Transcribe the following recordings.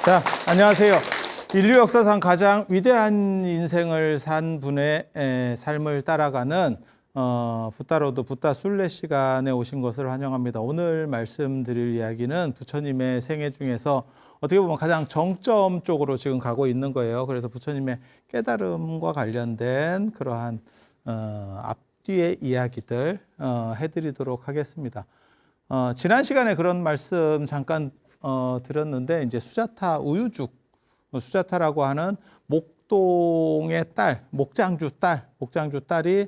자, 안녕하세요. 인류 역사상 가장 위대한 인생을 산 분의 삶을 따라가는 붓다로드 붓다 순례 시간에 오신 것을 환영합니다. 오늘 말씀드릴 이야기는 부처님의 생애 중에서 어떻게 보면 가장 정점 쪽으로 지금 가고 있는 거예요. 그래서 부처님의 깨달음과 관련된 그러한 앞뒤의 이야기들 해드리도록 하겠습니다. 지난 시간에 그런 말씀 잠깐 드렸는데, 이제 수자타 우유죽, 수자타라고 하는 목동의 딸, 목장주 딸이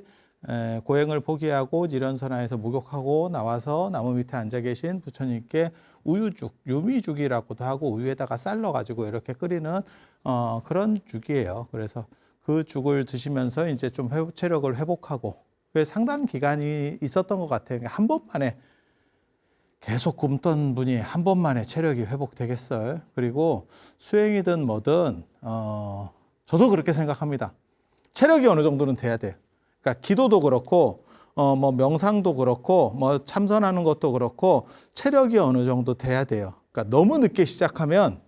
고행을 포기하고 지련선화에서 목욕하고 나와서 나무 밑에 앉아 계신 부처님께 우유죽, 유미죽이라고도 하고 우유에다가 쌀 넣어가지고 이렇게 끓이는 그런 죽이에요. 그래서 그 죽을 드시면서 이제 좀 체력을 회복하고, 상당 기간이 있었던 것 같아요. 한 번만에 계속 굶던 분이 한 번만에 체력이 회복되겠어요. 그리고 수행이든 뭐든 저도 그렇게 생각합니다. 체력이 어느 정도는 돼야 돼요. 그러니까 기도도 그렇고 뭐 명상도 그렇고 뭐 참선하는 것도 그렇고 체력이 어느 정도 돼야 돼요. 그러니까 너무 늦게 시작하면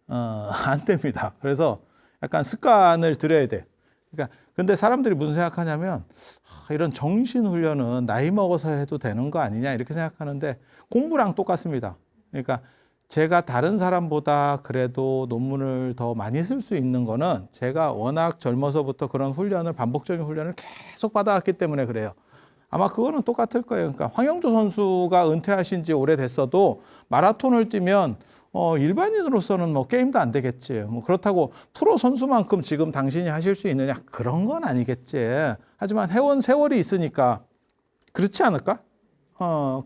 안 됩니다. 그래서 약간 습관을 들여야 돼. 그러니까 근데 사람들이 무슨 생각하냐면 이런 정신훈련은 나이 먹어서 해도 되는 거 아니냐 이렇게 생각하는데, 공부랑 똑같습니다. 그러니까 제가 다른 사람보다 그래도 논문을 더 많이 쓸 수 있는 거는 제가 워낙 젊어서부터 그런 훈련을, 반복적인 훈련을 계속 받아왔기 때문에 그래요. 아마 그거는 똑같을 거예요. 그러니까 황영조 선수가 은퇴하신 지 오래됐어도 마라톤을 뛰면 일반인으로서는 뭐 게임도 안 되겠지. 뭐 그렇다고 프로 선수만큼 지금 당신이 하실 수 있느냐? 그런 건 아니겠지. 하지만 해온 세월이 있으니까 그렇지 않을까?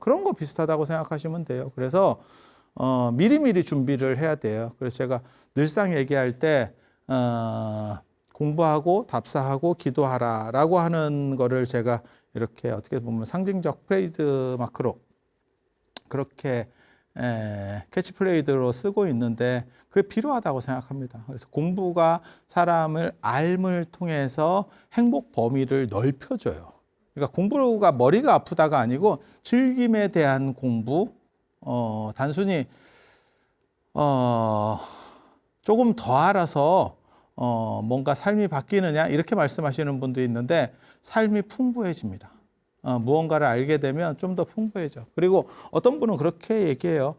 그런 거 비슷하다고 생각하시면 돼요. 그래서 미리미리 준비를 해야 돼요. 그래서 제가 늘상 얘기할 때 공부하고 답사하고 기도하라라고 하는 거를 제가 이렇게 어떻게 보면 상징적 프레이즈 마크로 그렇게 캐치프레이즈로 쓰고 있는데, 그게 필요하다고 생각합니다. 그래서 공부가 사람을 삶을 통해서 행복 범위를 넓혀줘요. 그러니까 공부가 머리가 아프다가 아니고 즐김에 대한 공부, 단순히 조금 더 알아서 뭔가 삶이 바뀌느냐 이렇게 말씀하시는 분도 있는데, 삶이 풍부해집니다. 무언가를 알게 되면 좀 더 풍부해져. 그리고 어떤 분은 그렇게 얘기해요.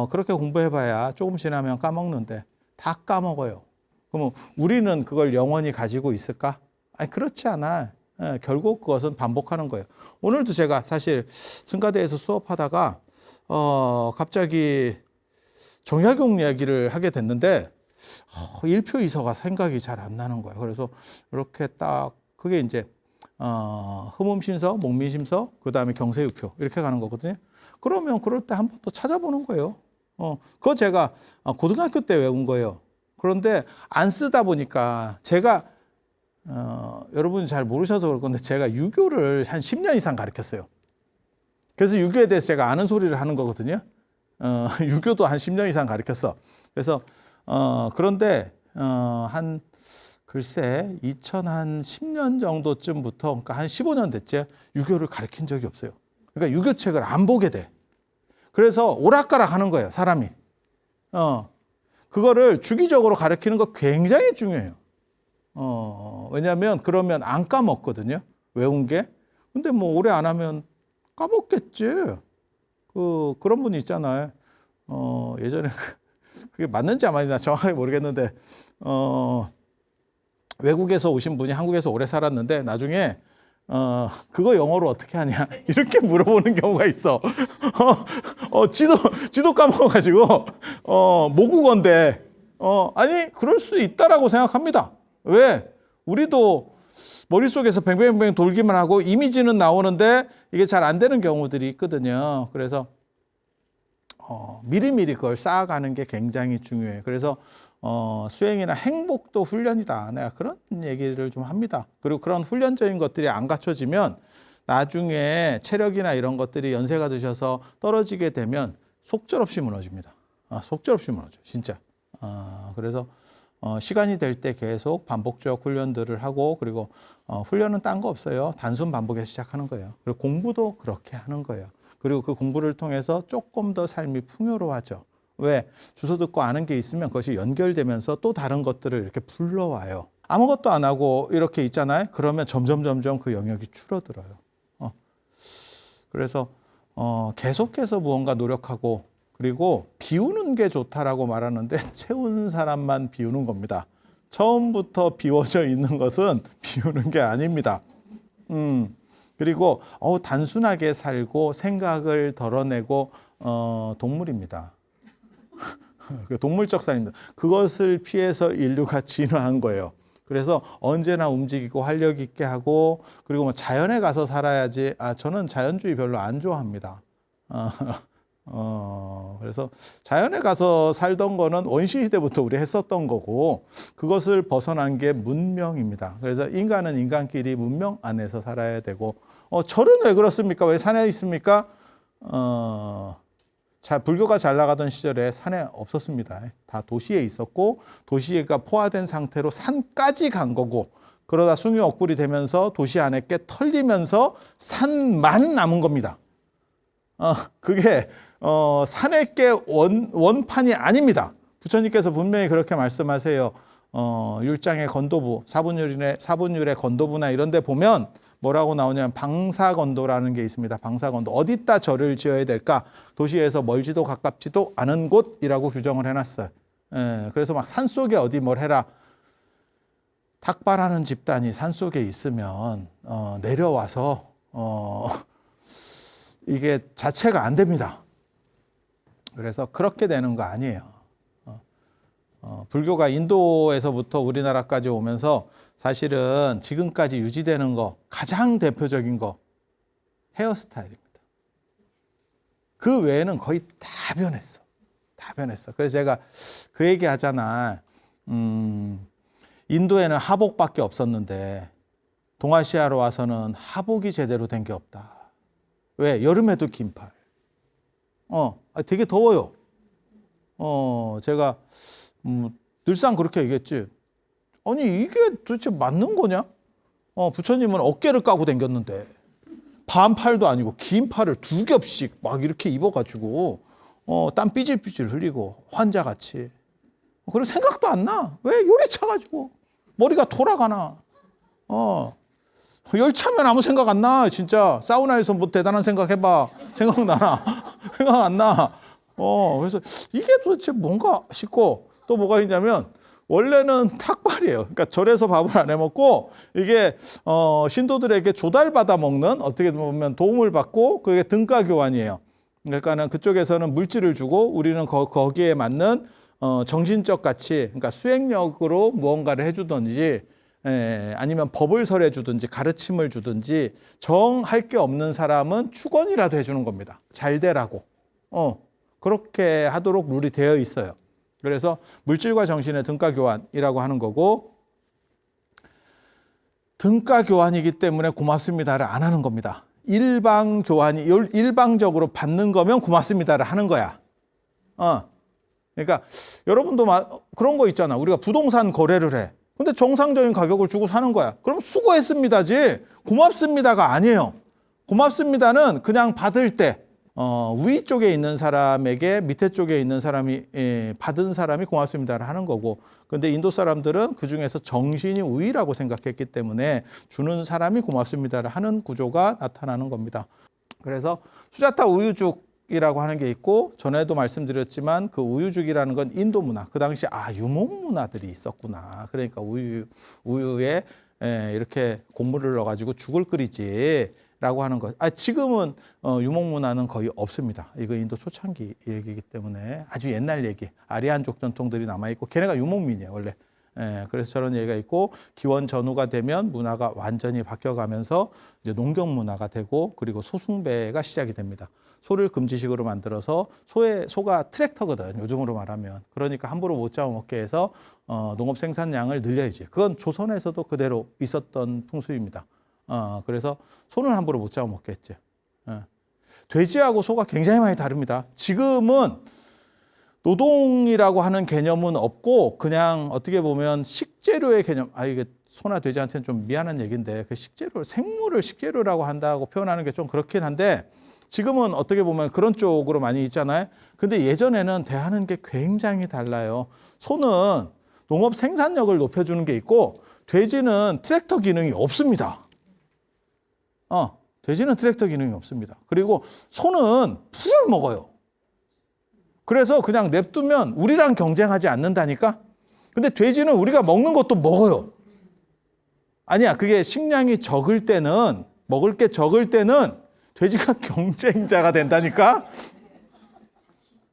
그렇게 공부해봐야 조금 지나면 까먹는데, 다 까먹어요. 그러면 우리는 그걸 영원히 가지고 있을까? 아니, 그렇지 않아. 결국 그것은 반복하는 거예요. 오늘도 제가 사실 승가대에서 수업하다가 갑자기 정약용 이야기를 하게 됐는데 일표이서가 생각이 잘 안 나는 거예요. 그래서 이렇게 딱 그게 이제 흠음심서, 목민심서, 그 다음에 경세유표 이렇게 가는 거거든요. 그러면 그럴 때 한 번 더 찾아보는 거예요. 그거 제가 고등학교 때 외운 거예요. 그런데 안 쓰다 보니까 제가 여러분이 잘 모르셔서 그럴 건데, 제가 유교를 한 10년 이상 가르쳤어요. 그래서 유교에 대해서 제가 아는 소리를 하는 거거든요. 유교도 한 10년 이상 가르쳤어. 그래서 그런데 한 글쎄 2010년 정도쯤부터, 그러니까 한 15년 됐지, 유교를 가르친 적이 없어요. 그러니까 유교책을 안 보게 돼. 그래서 오락가락 하는 거예요, 사람이. 그거를 주기적으로 가르치는 거 굉장히 중요해요. 왜냐하면 그러면 안 까먹거든요, 외운 게. 근데 뭐 오래 안 하면 까먹겠지. 그런 분이 있잖아요. 예전에 그게 맞는지 안 맞는지 정확하게 모르겠는데, 외국에서 오신 분이 한국에서 오래 살았는데 나중에 그거 영어로 어떻게 하냐 이렇게 물어보는 경우가 있어. 지도 까먹어가지고 모국어인데 아니 그럴 수 있다라고 생각합니다. 왜? 우리도 머릿속에서 뱅뱅뱅 돌기만 하고 이미지는 나오는데 이게 잘 안 되는 경우들이 있거든요. 그래서 미리미리 그걸 쌓아가는 게 굉장히 중요해요. 그래서 수행이나 행복도 훈련이다, 내가 그런 얘기를 좀 합니다. 그리고 그런 훈련적인 것들이 안 갖춰지면 나중에 체력이나 이런 것들이 연세가 드셔서 떨어지게 되면 속절없이 무너집니다. 속절없이 무너져요, 진짜. 그래서 시간이 될 때 계속 반복적 훈련들을 하고, 그리고 훈련은 딴 거 없어요. 단순 반복에서 시작하는 거예요. 그리고 공부도 그렇게 하는 거예요. 그리고 그 공부를 통해서 조금 더 삶이 풍요로워져. 왜? 주소 듣고 아는 게 있으면 그것이 연결되면서 또 다른 것들을 이렇게 불러와요. 아무것도 안 하고 이렇게 있잖아요. 그러면 점점 그 영역이 줄어들어요. 그래서 계속해서 무언가 노력하고, 그리고 비우는 게 좋다라고 말하는데 채운 사람만 비우는 겁니다. 처음부터 비워져 있는 것은 비우는 게 아닙니다. 그리고 단순하게 살고 생각을 덜어내고 동물입니다. 동물적 삶입니다. 그것을 피해서 인류가 진화한 거예요. 그래서 언제나 움직이고 활력 있게 하고, 그리고 뭐 자연에 가서 살아야지. 저는 자연주의 별로 안 좋아합니다. 그래서 자연에 가서 살던 거는 원시 시대부터 우리 했었던 거고, 그것을 벗어난 게 문명입니다. 그래서 인간은 인간끼리 문명 안에서 살아야 되고, 절은 왜 그렇습니까? 왜 산에 있습니까? 불교가 잘 나가던 시절에 산에 없었습니다. 다 도시에 있었고, 도시가 포화된 상태로 산까지 간 거고, 그러다 숭유 억불이 되면서 도시 안에 게 털리면서 산만 남은 겁니다. 그게 산의 게 원판이 아닙니다. 부처님께서 분명히 그렇게 말씀하세요. 율장의 건도부, 사분율의 건도부나 이런 데 보면 뭐라고 나오냐면 방사건도라는 게 있습니다. 방사건도. 어디다 절을 지어야 될까? 도시에서 멀지도 가깝지도 않은 곳이라고 규정을 해놨어요. 그래서 막 산속에 어디 뭘 해라. 탁발하는 집단이 산속에 있으면 내려와서 이게 자체가 안 됩니다. 그래서 그렇게 되는 거 아니에요. 불교가 인도에서부터 우리나라까지 오면서 사실은 지금까지 유지되는 거, 가장 대표적인 거 헤어스타일입니다. 그 외에는 거의 다 변했어. 다 변했어. 그래서 제가 그 얘기 하잖아. 인도에는 하복밖에 없었는데 동아시아로 와서는 하복이 제대로 된 게 없다. 왜? 여름에도 긴팔. 되게 더워요. 제가 늘상 그렇게 얘기했지. 아니 이게 도대체 맞는 거냐? 부처님은 어깨를 까고 댕겼는데 반팔도 아니고 긴 팔을 2겹씩 막 이렇게 입어가지고 땀 삐질삐질 흘리고 환자같이. 그리고 생각도 안 나. 왜? 요리 차가지고 머리가 돌아가나. 열차면 아무 생각 안 나. 진짜 사우나에서 뭐 대단한 생각 해봐. 생각나나? 생각 안 나. 그래서 이게 도대체 뭔가 싶고, 또 뭐가 있냐면 원래는 탁발이에요. 그러니까 절에서 밥을 안 해먹고 이게 신도들에게 조달받아 먹는, 어떻게 보면 도움을 받고, 그게 등가 교환이에요. 그러니까는 그쪽에서는 물질을 주고 우리는 거기에 맞는 정신적 가치, 그러니까 수행력으로 무언가를 해주든지, 아니면 법을 설해 주든지 가르침을 주든지, 정할 게 없는 사람은 축원이라도 해주는 겁니다. 잘 되라고. 그렇게 하도록 룰이 되어 있어요. 그래서 물질과 정신의 등가 교환이라고 하는 거고, 등가 교환이기 때문에 고맙습니다를 안 하는 겁니다. 일방 교환이, 일방적으로 받는 거면 고맙습니다를 하는 거야. 그러니까 여러분도 그런 거 있잖아. 우리가 부동산 거래를 해. 근데 정상적인 가격을 주고 사는 거야. 그럼 수고했습니다지 고맙습니다가 아니에요. 고맙습니다는 그냥 받을 때 위 쪽에 있는 사람에게 밑에 쪽에 있는 사람이 받은 사람이 고맙습니다를 하는 거고, 근데 인도 사람들은 그중에서 정신이 우위라고 생각했기 때문에 주는 사람이 고맙습니다를 하는 구조가 나타나는 겁니다. 그래서 수자타 우유죽이라고 하는 게 있고, 전에도 말씀드렸지만 그 우유죽이라는 건 인도 문화, 그 당시 유목 문화들이 있었구나. 그러니까 우유에 이렇게 곡물을 넣어가지고 죽을 끓이지 라고 하는 것. 지금은 유목 문화는 거의 없습니다. 이거 인도 초창기 얘기이기 때문에 아주 옛날 얘기. 아리안족 전통들이 남아있고, 걔네가 유목민이에요 원래. 그래서 저런 얘기가 있고, 기원 전후가 되면 문화가 완전히 바뀌어가면서 이제 농경 문화가 되고, 그리고 소숭배가 시작이 됩니다. 소를 금지식으로 만들어서, 소가 트랙터거든 요즘으로 말하면. 그러니까 함부로 못 잡아먹게 해서 농업 생산량을 늘려야지. 그건 조선에서도 그대로 있었던 풍습입니다. 그래서 소는 함부로 못 잡아먹겠지. 돼지하고 소가 굉장히 많이 다릅니다. 지금은 노동이라고 하는 개념은 없고, 그냥 어떻게 보면 식재료의 개념, 이게 소나 돼지한테는 좀 미안한 얘기인데, 그 식재료, 생물을 식재료라고 한다고 표현하는 게 좀 그렇긴 한데, 지금은 어떻게 보면 그런 쪽으로 많이 있잖아요. 근데 예전에는 대하는 게 굉장히 달라요. 소는 농업 생산력을 높여주는 게 있고 돼지는 트랙터 기능이 없습니다. 돼지는 트랙터 기능이 없습니다. 그리고 소는 풀을 먹어요. 그래서 그냥 냅두면 우리랑 경쟁하지 않는다니까? 근데 돼지는 우리가 먹는 것도 먹어요. 아니야, 그게 식량이 적을 때는, 먹을 게 적을 때는 돼지가 경쟁자가 된다니까?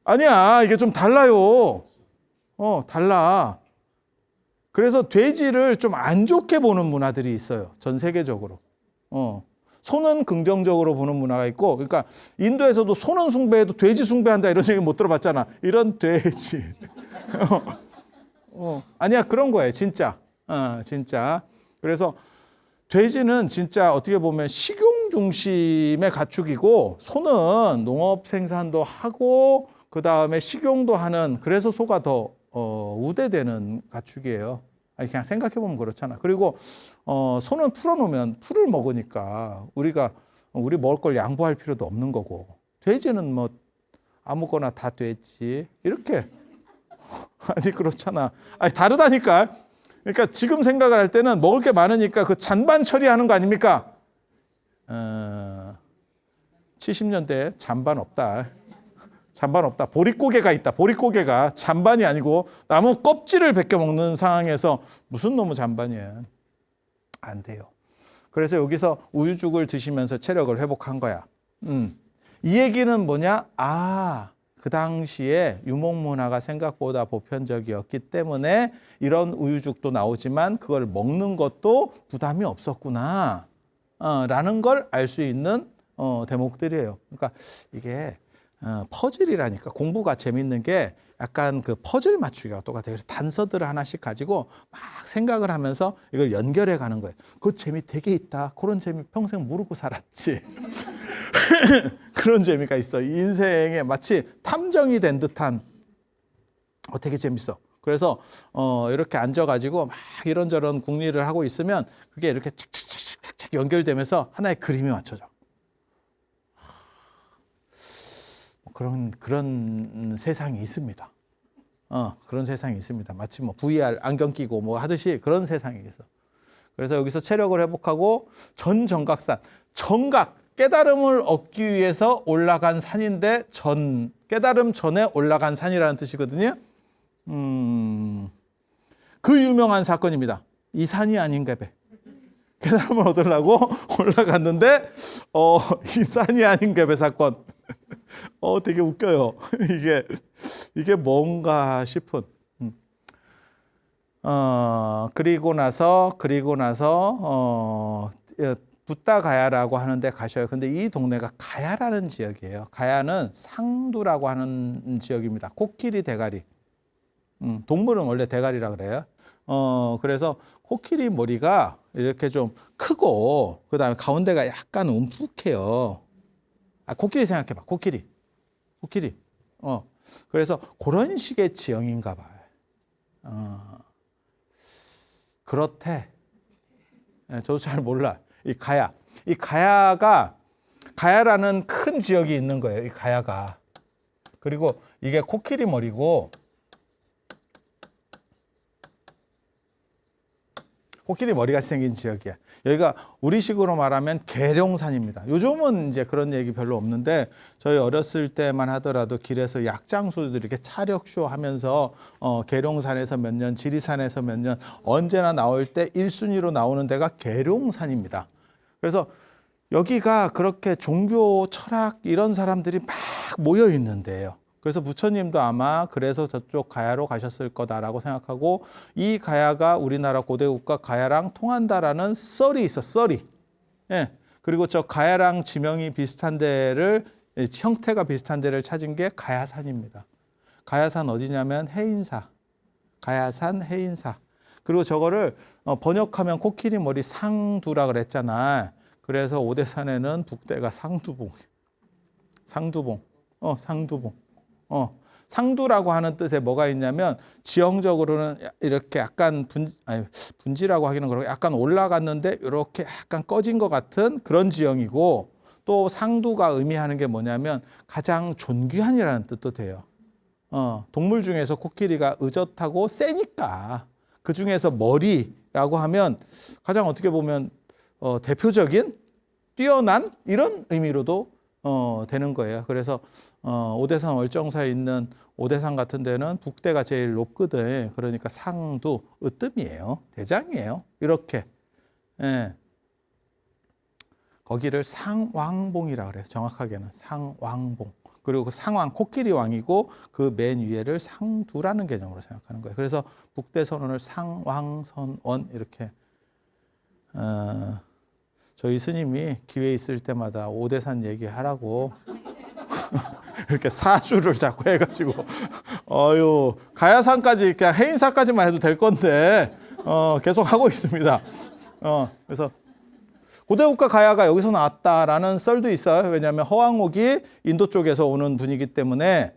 아니야, 이게 좀 달라요. 달라. 그래서 돼지를 좀 안 좋게 보는 문화들이 있어요. 전 세계적으로. 소는 긍정적으로 보는 문화가 있고, 그러니까 인도에서도 소는 숭배해도 돼지 숭배한다 이런 얘기 못 들어봤잖아. 이런 돼지. 아니야, 그런 거예요, 진짜. 진짜. 그래서 돼지는 진짜 어떻게 보면 식용 중심의 가축이고, 소는 농업 생산도 하고, 그 다음에 식용도 하는, 그래서 소가 더 우대되는 가축이에요. 아니, 그냥 생각해보면 그렇잖아. 그리고 소는 풀어놓으면 풀을 먹으니까 우리 먹을 걸 양보할 필요도 없는 거고, 돼지는 뭐 아무거나 다 돼지 이렇게 아니 그렇잖아. 아니 다르다니까. 그러니까 지금 생각을 할 때는 먹을 게 많으니까 그 잔반 처리하는 거 아닙니까? 70년대 잔반 없다. 잔반 없다. 보릿고개가 있다. 보릿고개가 잔반이 아니고 나무 껍질을 벗겨 먹는 상황에서 무슨 놈의 잔반이에요. 안 돼요. 그래서 여기서 우유죽을 드시면서 체력을 회복한 거야. 이 얘기는 뭐냐? 그 당시에 유목문화가 생각보다 보편적이었기 때문에 이런 우유죽도 나오지만 그걸 먹는 것도 부담이 없었구나 라는 걸 알 수 있는 대목들이에요. 그러니까 이게 퍼즐이라니까. 공부가 재밌는 게 약간 그 퍼즐 맞추기가 똑같아요. 그래서 단서들을 하나씩 가지고 막 생각을 하면서 이걸 연결해 가는 거예요. 그 재미 되게 있다. 그런 재미 평생 모르고 살았지. 그런 재미가 있어. 인생에 마치 탐정이 된 듯한 되게 재밌어. 그래서 이렇게 앉아가지고 막 이런저런 궁리를 하고 있으면 그게 이렇게 착착착착 연결되면서 하나의 그림이 맞춰져. 그런 세상이 있습니다. 그런 세상이 있습니다. 마치 뭐 VR 안경 끼고 뭐 하듯이 그런 세상이 있어. 그래서 여기서 체력을 회복하고 전정각산. 정각, 깨달음을 얻기 위해서 올라간 산인데 깨달음 전에 올라간 산이라는 뜻이거든요. 그 유명한 사건입니다. 이 산이 아닌가 봐. 깨달음을 얻으려고 올라갔는데 이 산이 아닌가 봐 사건. 되게 웃겨요. 이게 뭔가 싶은. 그리고 나서 붓다가야라고 하는데 가셔요. 근데 이 동네가 가야라는 지역이에요. 가야는 상두라고 하는 지역입니다. 코끼리 대가리. 동물은 원래 대가리라 그래요. 그래서 코끼리 머리가 이렇게 좀 크고 그다음에 가운데가 약간 움푹해요. 코끼리 생각해봐. 코끼리. 그래서 그런 식의 지형인가 봐요. 그렇대. 저도 잘 몰라. 이 가야라는 큰 지역이 있는 거예요. 이 가야가. 그리고 이게 코끼리 머리고, 코끼리 머리같이 생긴 지역이야. 여기가 우리식으로 말하면 계룡산입니다. 요즘은 이제 그런 얘기 별로 없는데 저희 어렸을 때만 하더라도 길에서 약장수들이 이렇게 차력쇼 하면서 계룡산에서 몇 년, 지리산에서 몇 년 언제나 나올 때 1순위로 나오는 데가 계룡산입니다. 그래서 여기가 그렇게 종교, 철학 이런 사람들이 막 모여 있는데요. 그래서 부처님도 아마 그래서 저쪽 가야로 가셨을 거다라고 생각하고, 이 가야가 우리나라 고대 국가 가야랑 통한다라는 썰이 있어, 썰이. 예. 그리고 저 가야랑 지명이 비슷한 데를, 형태가 비슷한 데를 찾은 게 가야산입니다. 가야산 어디냐면 해인사. 가야산 해인사. 그리고 저거를 번역하면 코끼리 머리 상두라 그랬잖아. 그래서 오대산에는 북대가 상두봉. 상두봉. 상두라고 하는 뜻에 뭐가 있냐면 지형적으로는 이렇게 약간 분지라고 하기는 그렇고 약간 올라갔는데 이렇게 약간 꺼진 것 같은 그런 지형이고, 또 상두가 의미하는 게 뭐냐면 가장 존귀한이라는 뜻도 돼요. 동물 중에서 코끼리가 의젓하고 세니까 그 중에서 머리라고 하면 가장 어떻게 보면 대표적인 뛰어난 이런 의미로도 되는 거예요. 그래서 오대산 월정사에 있는 오대산 같은 데는 북대가 제일 높거든. 그러니까 상두 으뜸이에요. 대장이에요. 이렇게. 예. 거기를 상왕봉이라 그래요. 정확하게는 상왕봉. 그리고 그 상왕 코끼리 왕이고 그 맨 위에를 상두라는 개념으로 생각하는 거예요. 그래서 북대 선원을 상왕선원 이렇게 저희 스님이 기회 있을 때마다 오대산 얘기하라고 이렇게 사주를 자꾸 해가지고 가야산까지 그냥 해인사까지만 해도 될 건데 계속 하고 있습니다. 그래서 고대국가 가야가 여기서 나왔다라는 썰도 있어요. 왜냐하면 허왕옥이 인도 쪽에서 오는 분이기 때문에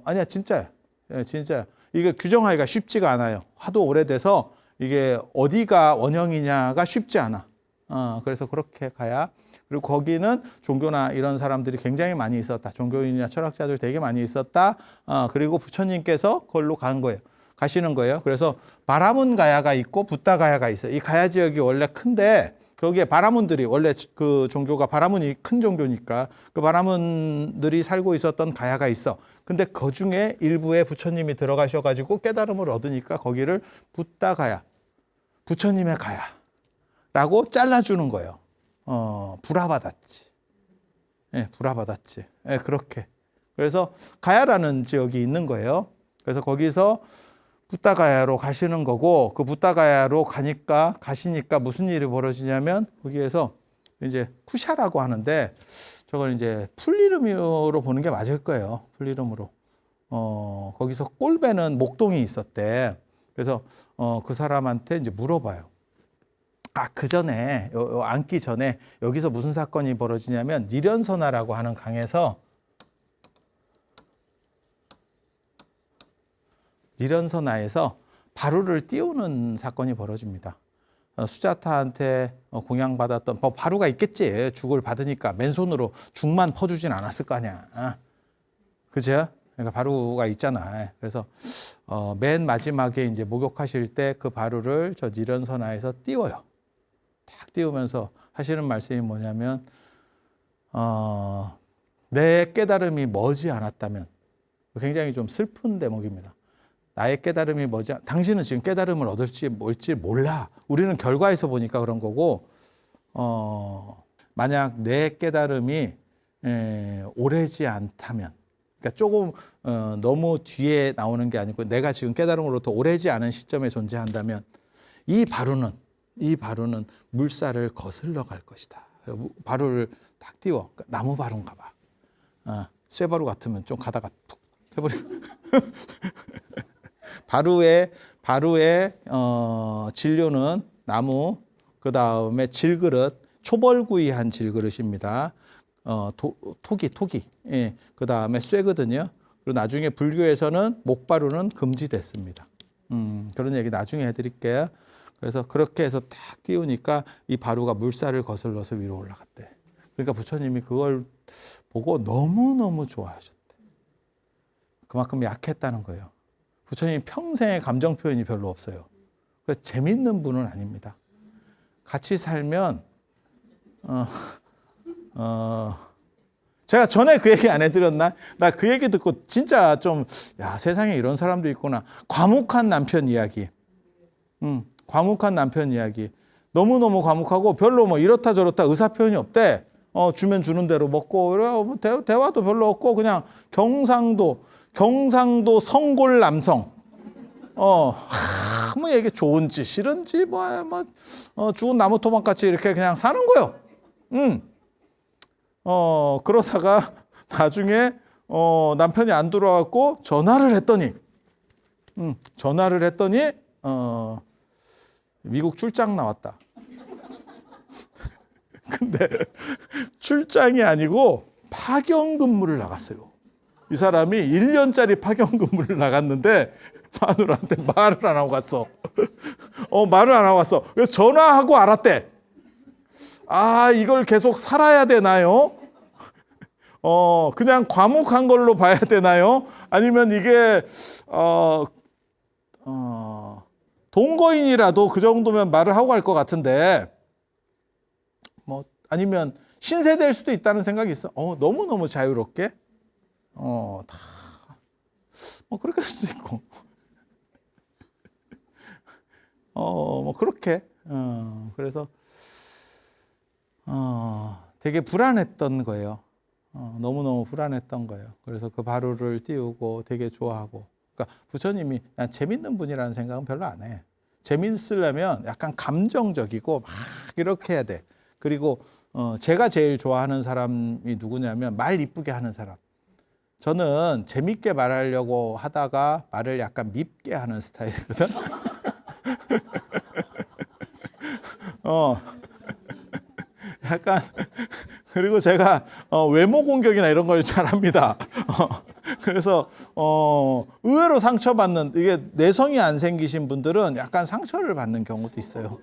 아니야 진짜야. 예, 진짜야. 이게 규정하기가 쉽지가 않아요. 하도 오래돼서 이게 어디가 원형이냐가 쉽지 않아. 그래서 그렇게 가야. 그리고 거기는 종교나 이런 사람들이 굉장히 많이 있었다. 종교인이나 철학자들 되게 많이 있었다. 그리고 부처님께서 그걸로 가시는 거예요. 그래서 바라문 가야가 있고 붓다 가야가 있어요. 이 가야 지역이 원래 큰데 거기에 바라문들이 원래 그 종교가 바라문이 큰 종교니까 그 바라문들이 살고 있었던 가야가 있어. 근데 그 중에 일부에 부처님이 들어가셔가지고 깨달음을 얻으니까 거기를 붓다 가야, 부처님의 가야라고 잘라주는 거예요. 불화받았지. 예, 불화받았지. 예, 그렇게. 그래서 가야라는 지역이 있는 거예요. 그래서 거기서 붓다가야로 가시는 거고, 그 붓다가야로 가시니까 무슨 일이 벌어지냐면, 거기에서 이제 쿠샤라고 하는데, 저걸 이제 풀이름으로 보는 게 맞을 거예요. 풀이름으로. 거기서 꼴배는 목동이 있었대. 그래서 그 사람한테 이제 물어봐요. 그 전에, 앉기 전에 여기서 무슨 사건이 벌어지냐면, 니련선화라고 하는 강에서 니련선화에서 바루를 띄우는 사건이 벌어집니다. 수자타한테 공양받았던 바루가 있겠지. 죽을 받으니까 맨손으로 죽만 퍼주진 않았을 거 아니야. 그죠? 그러니까 바루가 있잖아. 그래서 맨 마지막에 이제 목욕하실 때 그 바루를 저 니련선화에서 띄워요. 딱 띄우면서 하시는 말씀이 뭐냐면 내 깨달음이 머지 않았다면, 굉장히 좀 슬픈 대목입니다. 나의 깨달음이 당신은 지금 깨달음을 얻을지 뭘지 몰라. 우리는 결과에서 보니까 그런 거고, 만약 내 깨달음이 오래지 않다면, 그러니까 조금 너무 뒤에 나오는 게 아니고 내가 지금 깨달음으로부터 오래지 않은 시점에 존재한다면 이 바루는 물살을 거슬러 갈 것이다. 바루를 딱 띄워. 그러니까 나무 바루인가 봐. 쇠바루 같으면 좀 가다가 푹 해버리고. 바루의 진료는 나무, 그 다음에 질그릇, 초벌구이한 질그릇입니다. 토기. 예, 그 다음에 쇠거든요. 그리고 나중에 불교에서는 목바루는 금지됐습니다. 그런 얘기 나중에 해드릴게요. 그래서 그렇게 해서 딱 띄우니까 이 바루가 물살을 거슬러서 위로 올라갔대. 그러니까 부처님이 그걸 보고 너무너무 좋아하셨대. 그만큼 약했다는 거예요. 부처님 평생에 감정 표현이 별로 없어요. 그래서 재밌는 분은 아닙니다. 같이 살면 제가 전에 그 얘기 안 해드렸나? 나 그 얘기 듣고 진짜 좀 세상에 이런 사람도 있구나. 과묵한 남편 이야기. 과묵한 남편 이야기. 너무너무 과묵하고 별로 뭐 이렇다 저렇다 의사 표현이 없대. 주면 주는 대로 먹고 대화도 별로 없고 그냥 경상도 성골 남성. 아무 얘기 좋은지 싫은지 죽은 나무 토막 같이 이렇게 그냥 사는 거요. 그러다가 나중에 남편이 안 들어왔고 전화를 했더니 미국 출장 나왔다. 근데 출장이 아니고 파견 근무를 나갔어요. 이 사람이 1년짜리 파견 근무를 나갔는데 마누라한테 말을 안 하고 갔어. 말을 안 하고 갔어. 그래서 전화하고 알았대. 이걸 계속 살아야 되나요? 그냥 과묵한 걸로 봐야 되나요? 아니면 이게, 동거인이라도 그 정도면 말을 하고 갈 것 같은데, 아니면 신세대일 수도 있다는 생각이 있어. 너무너무 자유롭게, 그렇게 할 수도 있고. 그렇게. 그래서, 되게 불안했던 거예요. 너무너무 불안했던 거예요. 그래서 그 바루를 띄우고 되게 좋아하고. 그러니까 부처님이 재밌는 분이라는 생각은 별로 안 해. 재밌으려면 약간 감정적이고 막 이렇게 해야 돼. 그리고 제가 제일 좋아하는 사람이 누구냐면 말 이쁘게 하는 사람. 저는 재밌게 말하려고 하다가 말을 약간 밉게 하는 스타일이거든. 약간 그리고 제가 외모 공격이나 이런 걸 잘합니다. 그래서 의외로 상처받는, 이게 내성이 안 생기신 분들은 약간 상처를 받는 경우도 있어요.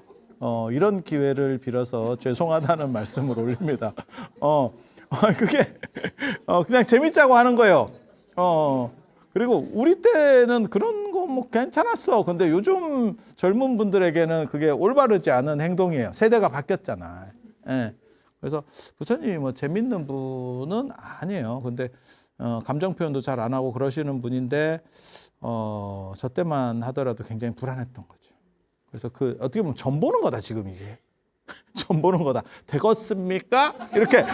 이런 기회를 빌어서 죄송하다는 말씀을 올립니다. 그게 그냥 재밌자고 하는 거예요. 그리고 우리 때는 그런 거 뭐 괜찮았어. 근데 요즘 젊은 분들에게는 그게 올바르지 않은 행동이에요. 세대가 바뀌었잖아. 예. 그래서 부처님이 뭐 재밌는 분은 아니에요. 근데 감정 표현도 잘 안 하고 그러시는 분인데 저 때만 하더라도 굉장히 불안했던 거죠. 그래서 어떻게 보면 점 보는 거다 지금 이게. 점 보는 거다. 되겠습니까? 이렇게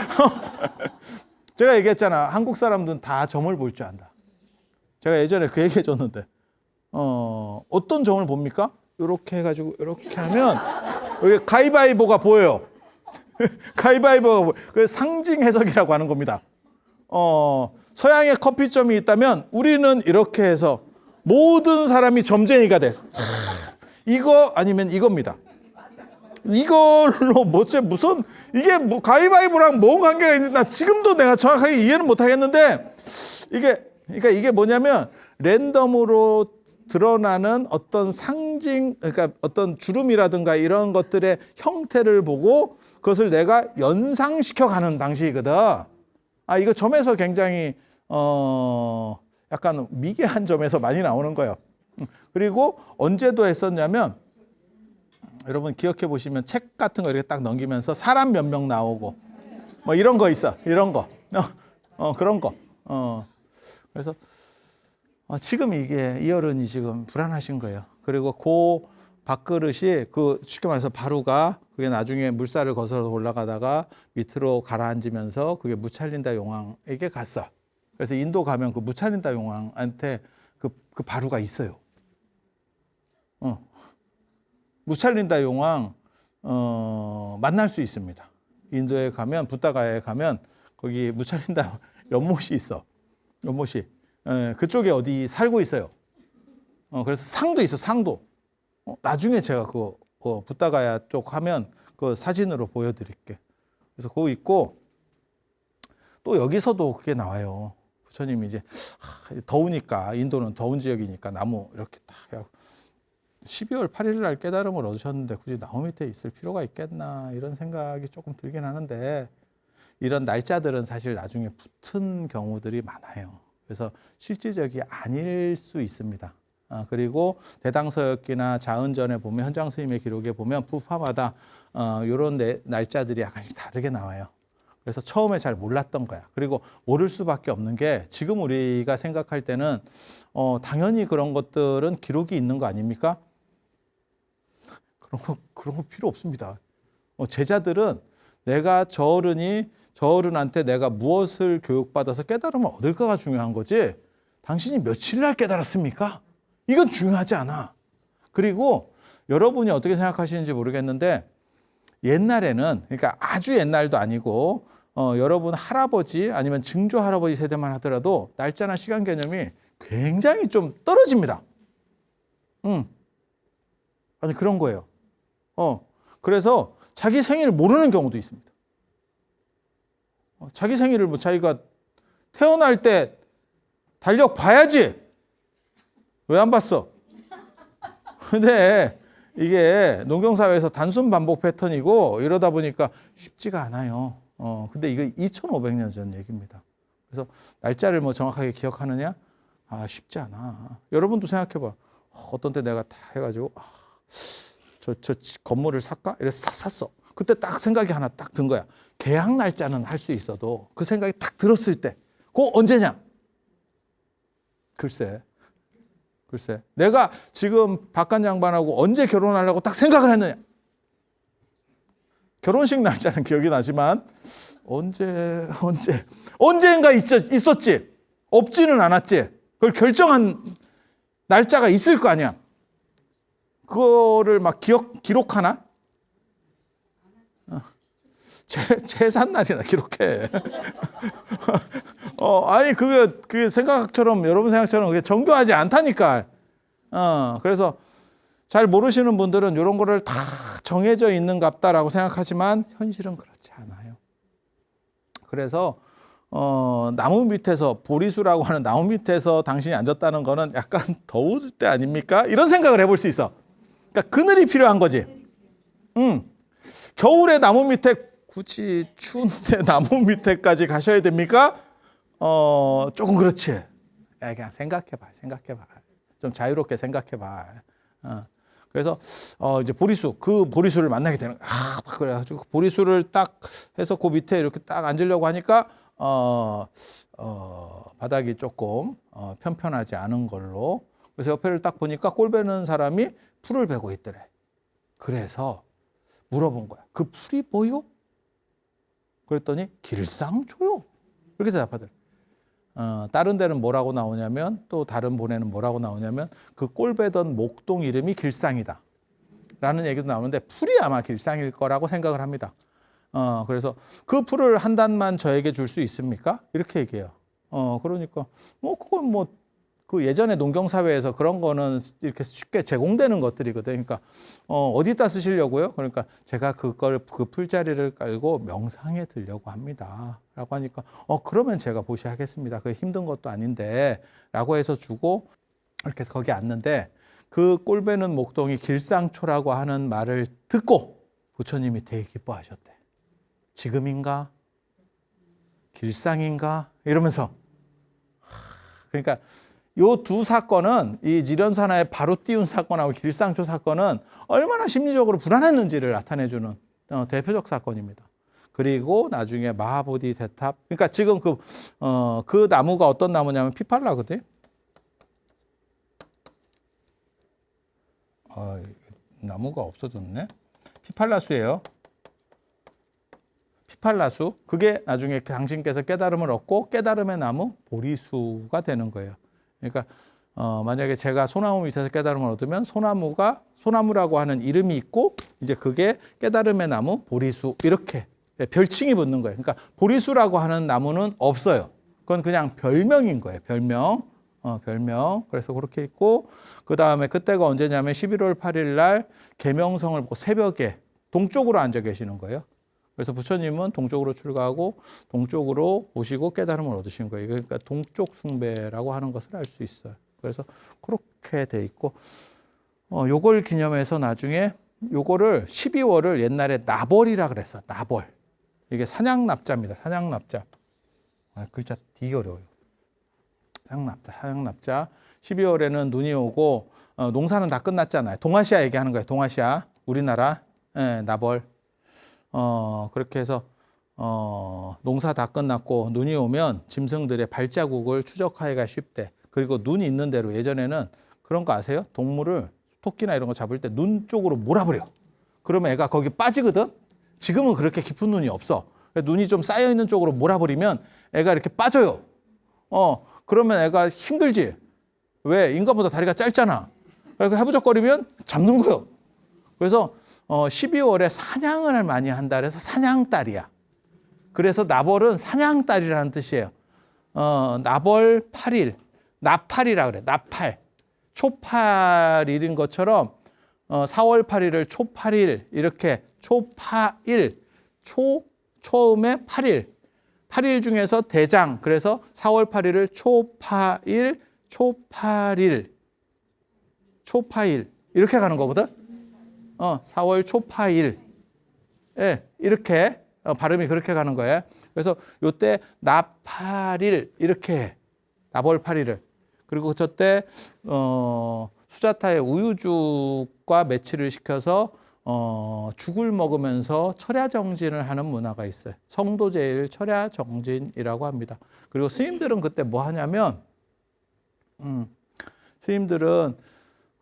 제가 얘기했잖아. 한국 사람들은 다 점을 볼 줄 안다. 제가 예전에 그 얘기 해줬는데 어떤 점을 봅니까? 이렇게 해가지고 이렇게 하면 여기 가위바위보가 보여요. 가위바위보가 보여요. 그래서 상징 해석이라고 하는 겁니다. 서양에 커피점이 있다면 우리는 이렇게 해서 모든 사람이 점쟁이가 돼. 이거 아니면 이겁니다. 이걸로 무슨 이게 뭐 가위바위보랑 뭔 관계가 있는지 나 지금도 내가 정확하게 이해는 못 하겠는데 그러니까 이게 뭐냐면 랜덤으로 드러나는 어떤 상징, 그러니까 어떤 주름이라든가 이런 것들의 형태를 보고 그것을 내가 연상시켜 가는 방식이거든. 이거 점에서 굉장히 약간 미개한 점에서 많이 나오는 거예요. 그리고 언제도 했었냐면 여러분 기억해 보시면 책 같은 거 이렇게 딱 넘기면서 사람 몇 명 나오고 뭐 이런 거 있어. 이런 거. 그런 거. 그래서 지금 이게 이 어른이 지금 불안하신 거예요. 그리고 그 밥그릇이 쉽게 말해서 바루가 그게 나중에 물살을 거슬러 올라가다가 밑으로 가라앉으면서 그게 무찰린다 용왕에게 갔어. 그래서 인도 가면 그 무찰린다 용왕한테 그 바루가 있어요. 무찰린다 용왕 만날 수 있습니다. 인도에 가면 부다가에 가면 거기 무찰린다 연못이 있어. 연못이 그쪽에 어디 살고 있어요. 그래서 상도 있어. 상도. 나중에 제가 부다가야 쪽 하면 그 사진으로 보여드릴게. 그래서 그거 있고 또 여기서도 그게 나와요. 부처님이 이제 더우니까 인도는 더운 지역이니까 나무 이렇게 딱 해갖고 12월 8일 날 깨달음을 얻으셨는데 굳이 나무 밑에 있을 필요가 있겠나 이런 생각이 조금 들긴 하는데 이런 날짜들은 사실 나중에 붙은 경우들이 많아요. 그래서 실질적이 아닐 수 있습니다. 그리고 대당서역기나 자은전에 보면 현장 스님의 기록에 보면 부파마다 이런 날짜들이 약간씩 다르게 나와요. 그래서 처음에 잘 몰랐던 거야. 그리고 모를 수밖에 없는 게 지금 우리가 생각할 때는 당연히 그런 것들은 기록이 있는 거 아닙니까? 그런 거 필요 없습니다. 제자들은 내가 저 어른한테 내가 무엇을 교육받아서 깨달음을 얻을까가 중요한 거지 당신이 며칠 날 깨달았습니까? 이건 중요하지 않아. 그리고 여러분이 어떻게 생각하시는지 모르겠는데 옛날에는 그러니까 아주 옛날도 아니고 여러분 할아버지 아니면 증조 할아버지 세대만 하더라도 날짜나 시간 개념이 굉장히 좀 떨어집니다. 아니 그런 거예요. 그래서 자기 생일을 모르는 경우도 있습니다. 자기 생일을 뭐 자기가 태어날 때 달력 봐야지. 왜 안 봤어? 근데 이게 농경사회에서 단순 반복 패턴이고 이러다 보니까 쉽지가 않아요. 근데 이거 2,500년 전 얘기입니다. 그래서 날짜를 뭐 정확하게 기억하느냐? 쉽지 않아. 여러분도 생각해봐. 어떤 때 내가 다 해가지고 저 건물을 살까? 이래서 샀어. 그때 딱 생각이 하나 딱 든 거야. 계약 날짜는 할 수 있어도 그 생각이 딱 들었을 때 그거 언제냐? 글쎄. 내가 지금 박간 장반하고 언제 결혼하려고 딱 생각을 했느냐? 결혼식 날짜는 기억이 나지만 언젠가 있었지. 없지는 않았지. 그걸 결정한 날짜가 있을 거 아니야. 그거를 막 기록하나? 제삿날이나 기록해. 아니 그게 생각처럼 여러분 생각처럼 그게 정교하지 않다니까. 그래서 잘 모르시는 분들은 이런 거를 다 정해져 있는 갑다라고 생각하지만 현실은 그렇지 않아요. 그래서 나무 밑에서 보리수라고 하는 나무 밑에서 당신이 앉았다는 거는 약간 더울 때 아닙니까? 이런 생각을 해볼 수 있어. 그러니까 그늘이 필요한 거지. 겨울에 나무 밑에 굳이 추운데 나무 밑에까지 가셔야 됩니까? 조금 그렇지. 그냥 생각해봐. 좀 자유롭게 생각해봐. 그래서 이제 그 보리수를 만나게 되는 거야. 그래가지고 보리수를 딱 해서 그 밑에 이렇게 딱 앉으려고 하니까 바닥이 조금 편편하지 않은 걸로. 그래서 옆에를 딱 보니까 꼴 베는 사람이 풀을 베고 있더래. 그래서 물어본 거야. 그 풀이 뭐요? 그랬더니 길상초요. 그렇게 대답하더래. 다른 데는 뭐라고 나오냐면 또 다른 본에는 뭐라고 나오냐면 그 꼴 베던 목동 이름이 길상이다 라는 얘기도 나오는데 풀이 아마 길상일 거라고 생각을 합니다. 그래서 그 풀을 한 단만 저에게 줄 수 있습니까? 이렇게 얘기해요. 그러니까 그건 그 예전에 농경사회에서 그런 거는 이렇게 쉽게 제공되는 것들이거든요. 그러니까 어디다 쓰시려고요? 그러니까 제가 그 풀자리를 깔고 명상에 들려고 합니다. 라고 하니까 그러면 제가 보시하겠습니다. 그게 힘든 것도 아닌데 라고 해서 주고 이렇게 거기 앉는데 그 꼴베는 목동이 길상초라고 하는 말을 듣고 부처님이 되게 기뻐하셨대. 지금인가? 길상인가? 이러면서 그러니까 요 두 사건은 이 지련사나에 바로 띄운 사건하고 길상초 사건은 얼마나 심리적으로 불안했는지를 나타내주는 대표적 사건입니다. 그리고 나중에 마하보디 대탑. 그러니까 지금 그 나무가 어떤 나무냐면 피팔라거든. 나무가 없어졌네. 피팔라수예요. 피팔라수. 그게 나중에 당신께서 깨달음을 얻고 깨달음의 나무 보리수가 되는 거예요. 그러니까 만약에 제가 소나무 밑에서 깨달음을 얻으면 소나무라고 하는 이름이 있고 이제 그게 깨달음의 나무 보리수 이렇게 별칭이 붙는 거예요. 그러니까 보리수라고 하는 나무는 없어요. 그건 그냥 별명인 거예요. 별명. 그래서 그렇게 있고 그다음에 그때가 언제냐면 11월 8일 날 계명성을 보고 새벽에 동쪽으로 앉아 계시는 거예요. 그래서 부처님은 동쪽으로 출가하고 동쪽으로 오시고 깨달음을 얻으신 거예요. 그러니까 동쪽 숭배라고 하는 것을 알 수 있어요. 그래서 그렇게 돼 있고 요걸 기념해서 나중에 요거를 12월을 옛날에 나벌이라 그랬어. 나벌. 이게 사냥납자입니다. 사냥납자. 글자 되게 어려워요. 사냥납자. 12월에는 눈이 오고 농사는 다 끝났잖아요. 동아시아 얘기하는 거예요. 동아시아. 우리나라. 나벌. 그렇게 해서 농사 다 끝났고 눈이 오면 짐승들의 발자국을 추적하기가 쉽대. 그리고 눈이 있는 대로 예전에는 그런 거 아세요? 동물을 토끼나 이런 거 잡을 때 눈 쪽으로 몰아버려. 그러면 애가 거기 빠지거든. 지금은 그렇게 깊은 눈이 없어. 눈이 좀 쌓여 있는 쪽으로 몰아버리면 애가 이렇게 빠져요. 그러면 애가 힘들지. 왜? 인간보다 다리가 짧잖아. 그래서 해부적거리면 잡는 거예요. 그래서 12월에 사냥을 많이 한다 그래서 사냥달이야. 그래서 나벌은 사냥달이라는 뜻이에요. 나벌 8일, 나팔이라 그래. 나팔. 초팔일인 것처럼 4월 8일을 초팔일 이렇게 초파일. 처음에 8일. 8일 중에서 대장. 그래서 4월 8일을 초파일, 초파일 이렇게 가는 거거든. 4월 초파일. 예, 이렇게 발음이 그렇게 가는 거예요. 그래서 요때 나팔일 이렇게 해. 나벌 8일을. 그리고 저때 수자타에 우유죽과 매치를 시켜서 죽을 먹으면서 철야정진을 하는 문화가 있어요. 성도제일 철야정진이라고 합니다. 그리고 스님들은 그때 뭐 하냐면 스님들은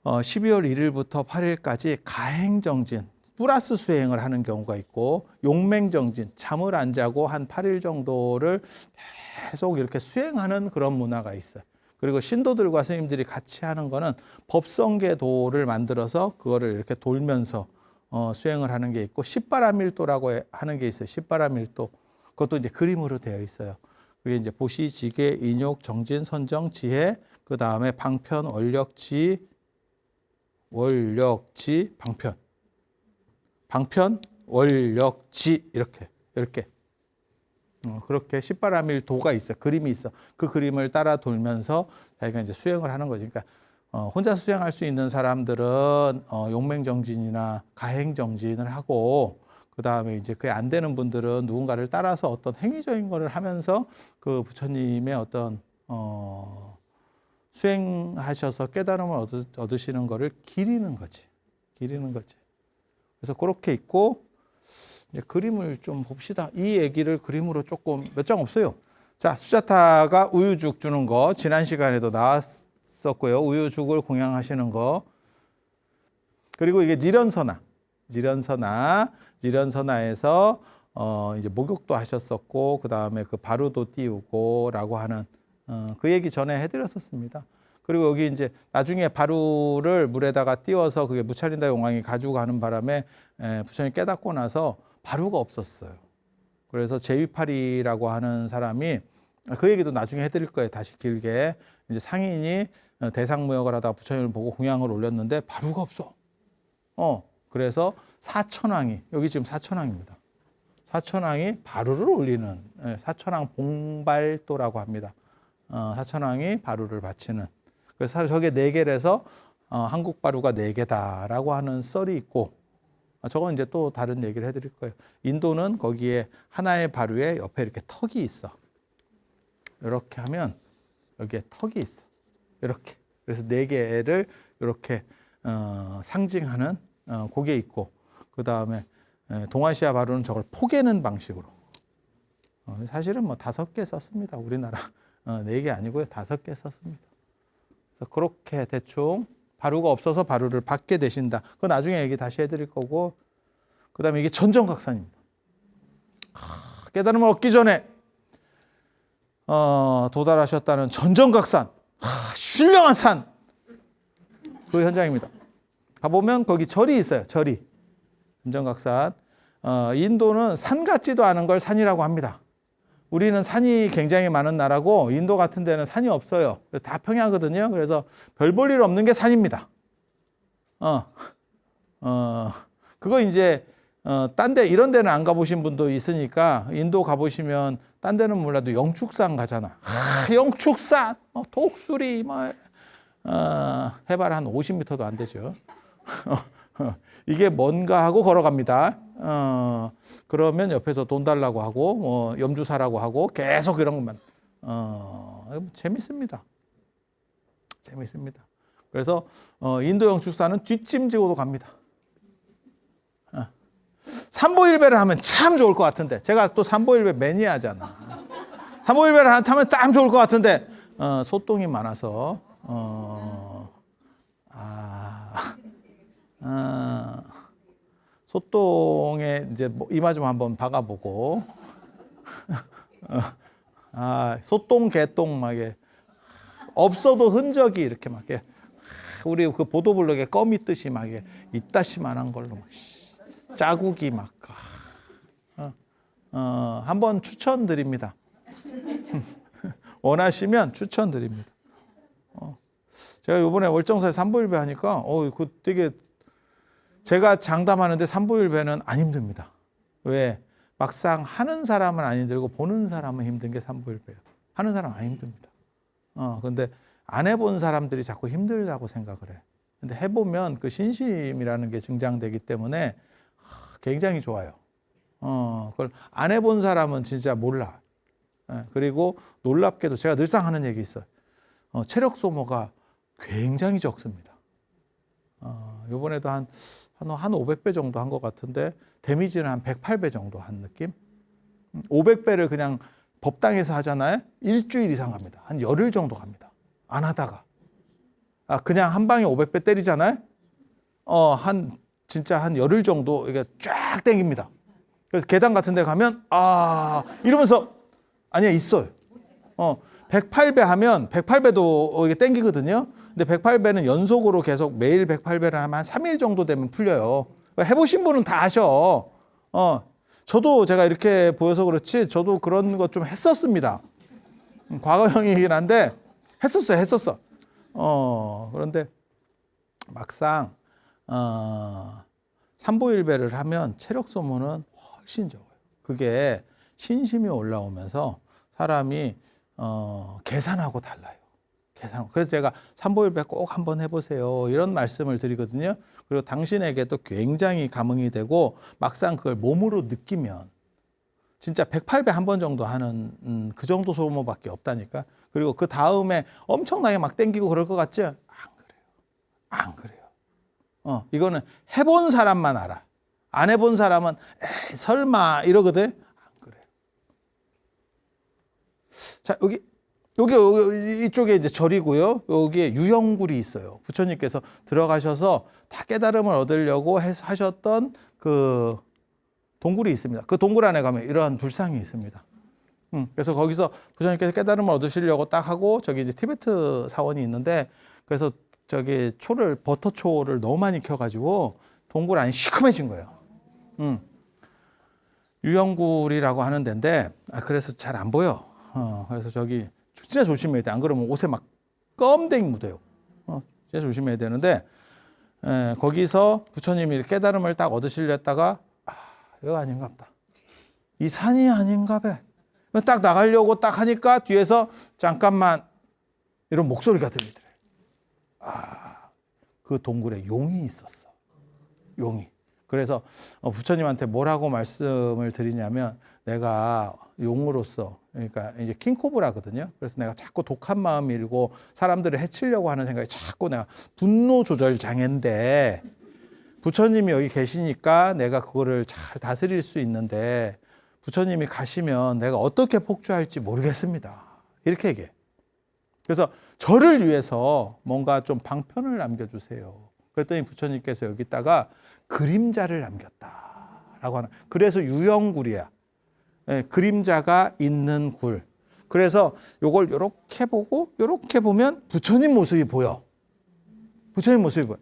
12월 1일부터 8일까지 가행정진, 플러스 수행을 하는 경우가 있고 용맹정진, 잠을 안 자고 한 8일 정도를 계속 이렇게 수행하는 그런 문화가 있어요. 그리고 신도들과 스님들이 같이 하는 거는 법성계도를 만들어서 그거를 이렇게 돌면서 수행을 하는 게 있고 십바라밀도라고 하는 게 있어요. 십바라밀도. 그것도 이제 그림으로 되어 있어요. 그게 이제 보시, 지계, 인욕, 정진, 선정, 지혜, 그 다음에 방편, 원력지, 방편. 방편, 원력지 이렇게 그렇게 십바라밀도가 있어. 그림이 있어. 그 그림을 따라 돌면서 자기가 이제 수행을 하는 거지. 그러니까 혼자 수행할 수 있는 사람들은 용맹정진이나 가행정진을 하고 그 다음에 이제 그게 안 되는 분들은 누군가를 따라서 어떤 행위적인 거를 하면서 그 부처님의 어떤 수행하셔서 깨달음을 얻으시는 거를 기리는 거지. 그래서 그렇게 있고 이제 그림을 좀 봅시다. 이 얘기를 그림으로 조금 몇 장 없어요. 자, 수자타가 우유죽 주는 거 지난 시간에도 나왔었고요. 우유죽을 공양하시는 거. 그리고 이게 지련선화에서 이제 목욕도 하셨었고 그 다음에 그 바루도 띄우고라고 하는 그 얘기 전에 해드렸었습니다. 그리고 여기 이제 나중에 바루를 물에다가 띄워서 그게 무차린다 용왕이 가지고 가는 바람에 부처님이 깨닫고 나서 바루가 없었어요. 그래서 제위팔이라고 하는 사람이 그 얘기도 나중에 해드릴 거예요. 다시 길게. 이제 상인이 대상무역을 하다가 부처님을 보고 공양을 올렸는데 바루가 없어. 그래서 사천왕이, 여기 지금 사천왕입니다. 사천왕이 바루를 올리는 사천왕 봉발도라고 합니다. 사천왕이 바루를 바치는. 그래서 저게 4개라서 한국 바루가 4개다라고 하는 썰이 있고 저건 이제 또 다른 얘기를 해드릴 거예요. 인도는 거기에 하나의 바루에 옆에 이렇게 턱이 있어. 이렇게 하면 여기에 턱이 있어. 이렇게. 그래서 4개를 이렇게 상징하는 그게 있고 그 다음에 동아시아 바루는 저걸 포개는 방식으로 사실은 뭐 5개 썼습니다. 우리나라 4개 아니고요. 5개 썼습니다. 그래서 그렇게 대충 바루가 없어서 바루를 받게 되신다. 그거 나중에 얘기 다시 해드릴 거고 그 다음에 이게 전정각산입니다. 깨달음을 얻기 전에 도달하셨다는 전정각산, 신령한 산, 그 현장입니다. 가보면 거기 절이 있어요. 절이. 전정각산. 인도는 산 같지도 않은 걸 산이라고 합니다. 우리는 산이 굉장히 많은 나라고 인도 같은 데는 산이 없어요. 그래서 다 평야거든요. 그래서 별 볼 일 없는 게 산입니다. 그거 이제 딴 데 이런 데는 안 가보신 분도 있으니까 인도 가보시면 딴 데는 몰라도 영축산 가잖아. 영축산, 독수리, 해발 한 50m도 안 되죠. 이게 뭔가 하고 걸어갑니다. 그러면 옆에서 돈 달라고 하고 염주 사라고 하고 계속 이런 것만 재밌습니다. 그래서 인도 영축사는 뒷짐지고도 갑니다. 삼보일배를 하면 참 좋을 것 같은데 제가 또 삼보일배 매니아잖아. 삼보일배를 하면 참 좋을 것 같은데 소똥이 많아서 소똥에 이제 이마 좀 한번 박아보고 소똥 개똥 막에 없어도 흔적이 이렇게 막 우리 그 보도블록에 껌 있듯이 막 이따시만한 걸로 막 자국이 막 한번 추천드립니다. 원하시면 추천드립니다. 제가 이번에 월정사에 삼보일배 하니까 그 되게 제가 장담하는데 삼보일배는 안 힘듭니다. 왜? 막상 하는 사람은 안 힘들고 보는 사람은 힘든 게 삼보일배예요. 하는 사람은 안 힘듭니다. 근데 안 해본 사람들이 자꾸 힘들다고 생각을 해. 근데 해보면 그 신심이라는 게 증장되기 때문에 굉장히 좋아요. 그걸 안 해본 사람은 진짜 몰라. 그리고 놀랍게도 제가 늘상 하는 얘기 있어요. 체력 소모가 굉장히 적습니다. 요번에도 한 500배 정도 한 것 같은데 데미지는 한 108배 정도 한 느낌? 500배를 그냥 법당에서 하잖아요. 일주일 이상 갑니다. 한 열흘 정도 갑니다. 안 하다가. 그냥 한 방에 500배 때리잖아요. 진짜 한 열흘 정도 이게 쫙 땡깁니다. 그래서 계단 같은 데 가면 이러면서 아니야 있어요. 108배 하면 108배도 이게 땡기거든요. 근데 108배는 연속으로 계속 매일 108배를 하면 한 3일 정도 되면 풀려요. 해보신 분은 다 아셔. 저도 제가 이렇게 보여서 그렇지 저도 그런 것 좀 했었습니다. 과거형이긴 한데 했었어. 그런데 막상 삼보일배를 하면 체력 소모는 훨씬 적어요. 그게 신심이 올라오면서 사람이 계산하고 달라요. 그래서 제가 삼보일배 꼭 한번 해보세요. 이런 말씀을 드리거든요. 그리고 당신에게도 굉장히 감흥이 되고 막상 그걸 몸으로 느끼면 진짜 108배 한 번 정도 하는 그 정도 소모밖에 없다니까. 그리고 그 다음에 엄청나게 막 땡기고 그럴 것 같지? 안 그래요. 이거는 해본 사람만 알아. 안 해본 사람은 에이, 설마 이러거든. 안 그래요. 자, 여기 이쪽에 이제 절이고요. 여기에 유영굴이 있어요. 부처님께서 들어가셔서 다 깨달음을 얻으려고 하셨던 그 동굴이 있습니다. 그 동굴 안에 가면 이러한 불상이 있습니다. 그래서 거기서 부처님께서 깨달음을 얻으시려고 딱 하고 저기 이제 티베트 사원이 있는데 그래서 저기 버터초를 너무 많이 켜가지고 동굴 안이 시커매진 거예요. 유영굴이라고 하는 데인데 그래서 잘 안 보여. 그래서 저기 진짜 조심해야 돼. 안 그러면 옷에 막 껌댕이 묻어요. 진짜 조심해야 되는데 거기서 부처님이 깨달음을 딱 얻으시려 했다가 이거 아닌가 보다. 이 산이 아닌가 봐. 딱 나가려고 딱 하니까 뒤에서 잠깐만 이런 목소리가 들리더래. 그 동굴에 용이 있었어. 용이. 그래서 부처님한테 뭐라고 말씀을 드리냐면 내가 용으로서 그러니까 이제 킹코브라거든요. 그래서 내가 자꾸 독한 마음 일고 사람들을 해치려고 하는 생각이 자꾸 내가 분노 조절 장애인데 부처님이 여기 계시니까 내가 그거를 잘 다스릴 수 있는데 부처님이 가시면 내가 어떻게 폭주할지 모르겠습니다. 이렇게 얘기해. 그래서 저를 위해서 뭔가 좀 방편을 남겨주세요. 그랬더니 부처님께서 여기다가 그림자를 남겼다라고 하는. 그래서 유영굴이야. 그림자가 있는 굴. 그래서 요걸 요렇게 보고 요렇게 보면 부처님 모습이 보여. 부처님 모습이 보여.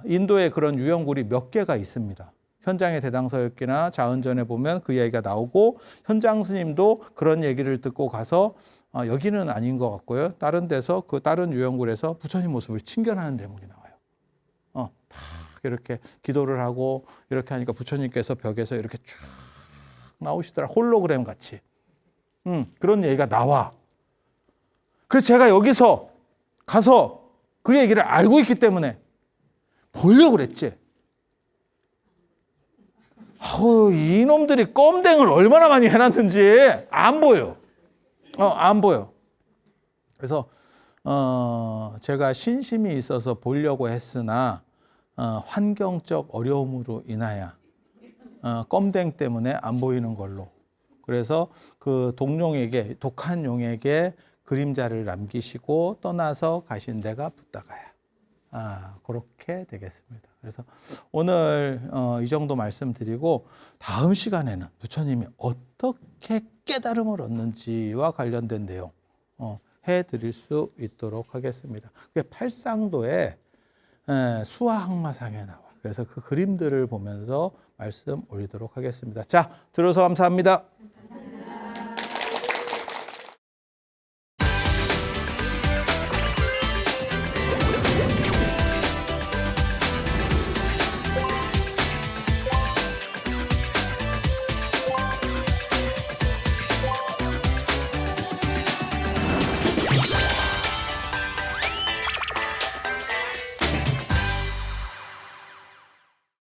인도에 그런 유영굴이 몇 개가 있습니다. 현장의 대당서역기나 자은전에 보면 그 이야기가 나오고 현장 스님도 그런 얘기를 듣고 가서 여기는 아닌 것 같고요. 다른 데서 그 다른 유영굴에서 부처님 모습을 친견하는 대목이 나와요. 다 이렇게 기도를 하고 이렇게 하니까 부처님께서 벽에서 이렇게 쫙 나오시더라. 홀로그램 같이. 그런 얘기가 나와. 그래서 제가 여기서 가서 그 얘기를 알고 있기 때문에 보려고 그랬지. 이놈들이 껌댕을 얼마나 많이 해놨는지 안 보여. 안 보여. 그래서 제가 신심이 있어서 보려고 했으나 환경적 어려움으로 인하여 껌댕 때문에 안 보이는 걸로. 그래서 그 독룡에게 독한 용에게 그림자를 남기시고 떠나서 가신 데가 붓다가야. 그렇게 되겠습니다. 그래서 오늘 이 정도 말씀드리고 다음 시간에는 부처님이 어떻게 깨달음을 얻는지와 관련된 내용 해드릴 수 있도록 하겠습니다. 그게 팔상도의 수화항마상에 나와. 그래서 그 그림들을 보면서 말씀 올리도록 하겠습니다. 자, 들어서 감사합니다.